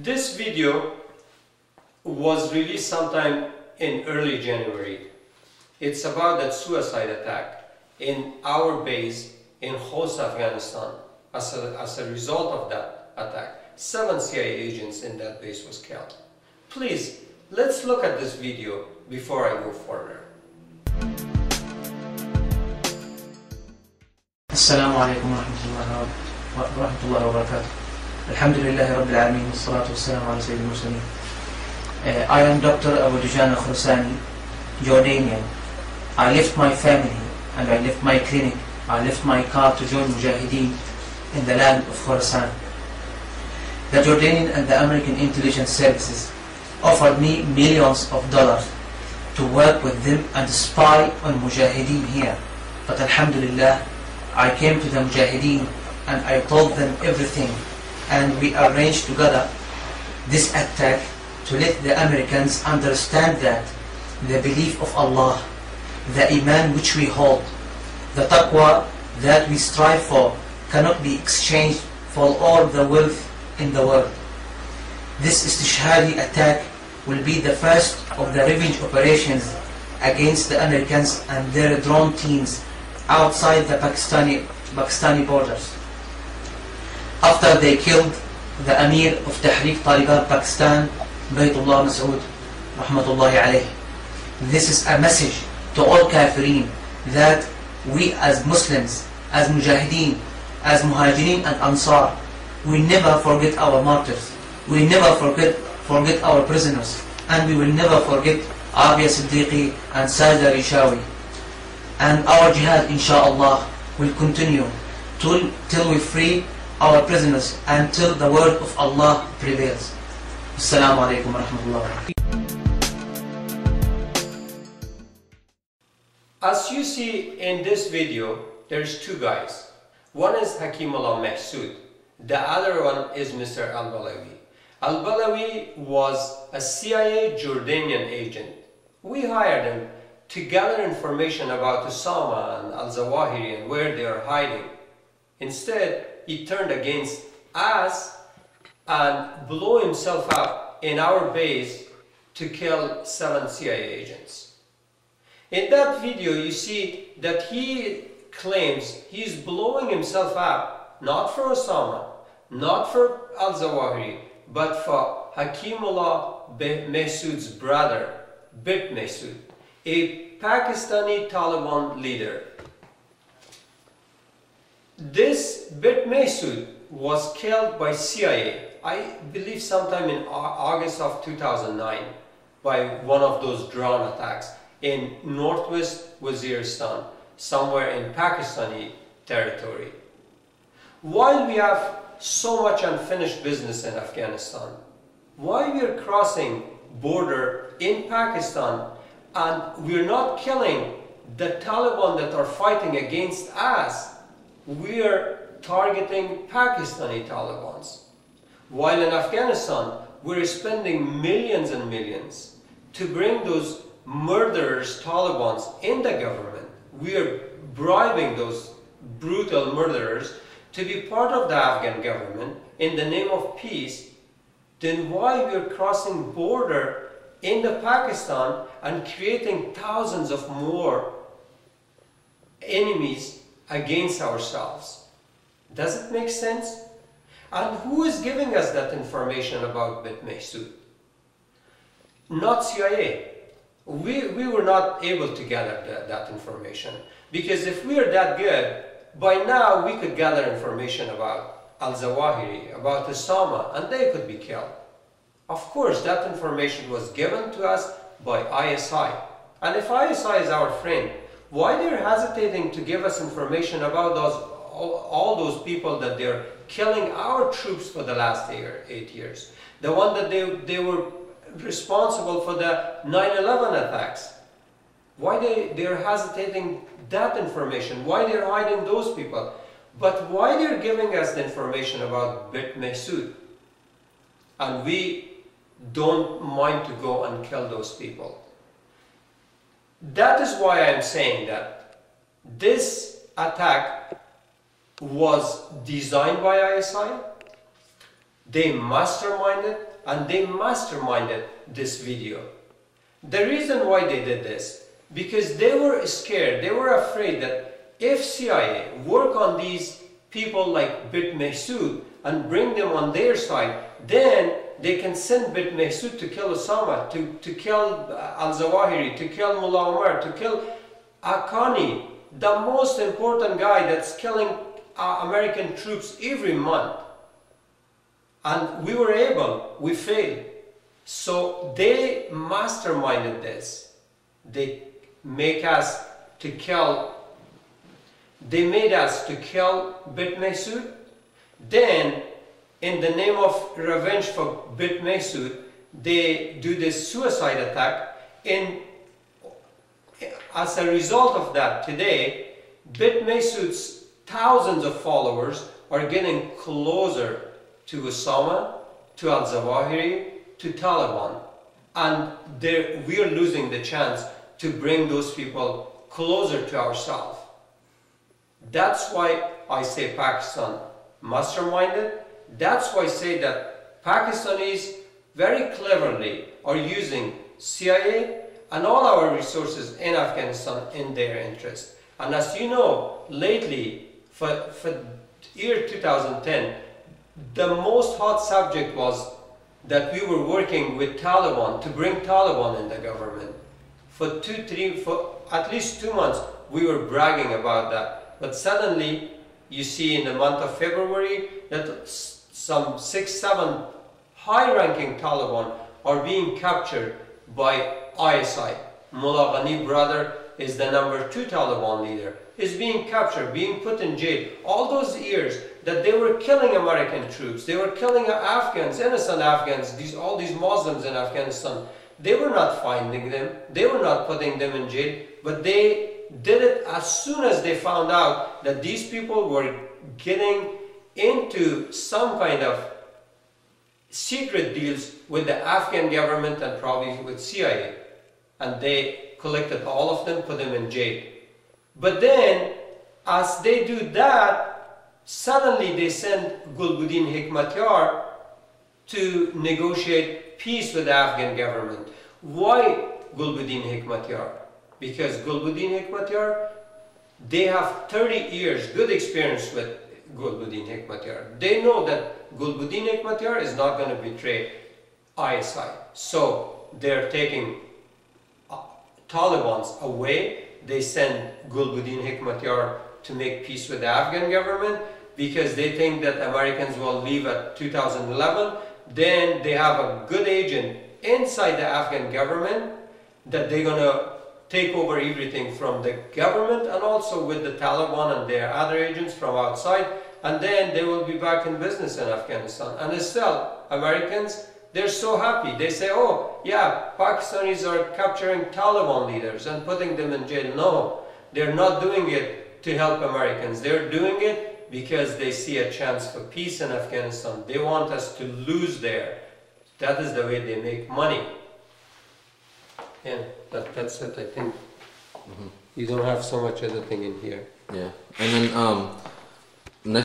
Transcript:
This video was released sometime in early January. It's about that suicide attack in our base in Khost, Afghanistan. As a result of that attack, 7 CIA agents in that base was killed. Please, let's look at this video before I go further. السلام عليكم ورحمة الله وبركاته. الحمد لله رب العالمين والصلاة والسلام على سيد المرسلين. I am Dr. Abu Dujana Khurasani, Jordanian. I left my family and I left my clinic. I left my car to join Mujahideen in the land of Khorasan. The Jordanian and the American intelligence services offered me millions of dollars to work with them and spy on Mujahideen here. But Alhamdulillah, I came to the Mujahideen and I told them everything, and we arranged together this attack to let the Americans understand that the belief of Allah, the Iman which we hold, the taqwa that we strive for cannot be exchanged for all the wealth in the world. This istishhadi attack will be the first of the revenge operations against the Americans and their drone teams outside the Pakistani borders. After they killed the Amir of Tehreek Taliban Pakistan, Baitullah Mehsud, rahmatullahi alayhi. This is a message to all Kafirin that we as Muslims, as Mujahideen, as Muhajirin and Ansar, we never forget our martyrs, we never forget our prisoners, and we will never forget Abia Siddiqui and Sajda Rishawi. And our jihad, inshaAllah, will continue till we free our prisoners and till the word of Allah prevails. Assalamu alaikum wa rahmatullah. As you see in this video, there's two guys. One is Hakimullah Mehsud. The other one is Mr. al-Balawi. Al-Balawi was a CIA Jordanian agent. We hired him to gather information about Osama and al-Zawahiri and where they are hiding. Instead, he turned against us and blew himself up in our base to kill 7 CIA agents. In that video, you see that he claims he's blowing himself up not for Osama, not for al-Zawahiri, but for Hakimullah Mehsud's brother, Bit Mehsud, a Pakistani Taliban leader. This Bit Mehsud was killed by CIA, I believe sometime in August of 2009, by one of those drone attacks in northwest Waziristan, somewhere in Pakistani territory. While we have so much unfinished business in Afghanistan, while we are crossing border in Pakistan and we're not killing the Taliban that are fighting against us, we are targeting Pakistani Talibans. While in Afghanistan, we're spending millions and millions to bring those murderers, Talibans, in the government. We are bribing those brutal murderers to be part of the Afghan government in the name of peace. Then why we are crossing border in the Pakistan and creating thousands of more enemies against ourselves? Does it make sense? And who is giving us that information about Bit Mehsud? Not CIA. We were not able to gather that information, because if we are that good, by now we could gather information about al-Zawahiri, about Osama, and they could be killed. Of course, that information was given to us by ISI. And if ISI is our friend, why they're hesitating to give us information about all those people that they're killing our troops for the last 8 years? The one that they were responsible for the 9/11 attacks. Why they're hesitating that information? Why they're hiding those people? But why they're giving us the information about Bit Mehsud? And we don't mind to go and kill those people. That is why I'm saying that this attack was designed by ISI, They masterminded this video. The reason why they did this, because they were scared, they were afraid that if CIA work on these people like Mehsud and bring them on their side, then they can send Mehsud to kill Osama, to kill al-Zawahiri, to kill Mullah Omar, to kill Akani, the most important guy that's killing American troops every month. And we failed. So they masterminded this. They made us to kill Mehsud. Then, in the name of revenge for Mehsud, they do this suicide attack. As a result of that, today, Mehsud's thousands of followers are getting closer to Osama, to al-Zawahiri, to Taliban. And we are losing the chance to bring those people closer to ourselves. That's why I say Pakistan masterminded. That's why I say that Pakistanis very cleverly are using CIA and all our resources in Afghanistan in their interest. And as you know, lately, for year 2010, the most hot subject was that we were working with Taliban to bring Taliban in the government. For at least 2 months, we were bragging about that. But suddenly, you see in the month of February that some 6, 7 high-ranking Taliban are being captured by ISI. Mullah Ghani brother is the number 2 Taliban leader. Is being captured, being put in jail. All those years that they were killing American troops, they were killing Afghans, innocent Afghans, all these Muslims in Afghanistan. They were not finding them, they were not putting them in jail, but they did it as soon as they found out that these people were getting into some kind of secret deals with the Afghan government and probably with CIA. And they collected all of them, put them in jail. But then, as they do that, suddenly they send Gulbuddin Hekmatyar to negotiate peace with the Afghan government. Why Gulbuddin Hekmatyar? Because Gulbuddin Hekmatyar, they have 30 years good experience with Gulbuddin Hekmatyar. They know that Gulbuddin Hekmatyar is not going to betray ISI. So they're taking Taliban's away. They send Gulbuddin Hekmatyar to make peace with the Afghan government because they think that Americans will leave at 2011. Then they have a good agent inside the Afghan government that they're going to take over everything from the government and also with the Taliban and their other agents from outside, and then they will be back in business in Afghanistan. And still, Americans, they're so happy. They say, oh, yeah, Pakistanis are capturing Taliban leaders and putting them in jail. No, they're not doing it to help Americans. They're doing it because they see a chance for peace in Afghanistan. They want us to lose there. That is the way they make money. Yeah, that's it, I think. You don't have so much other thing in here. Yeah, and then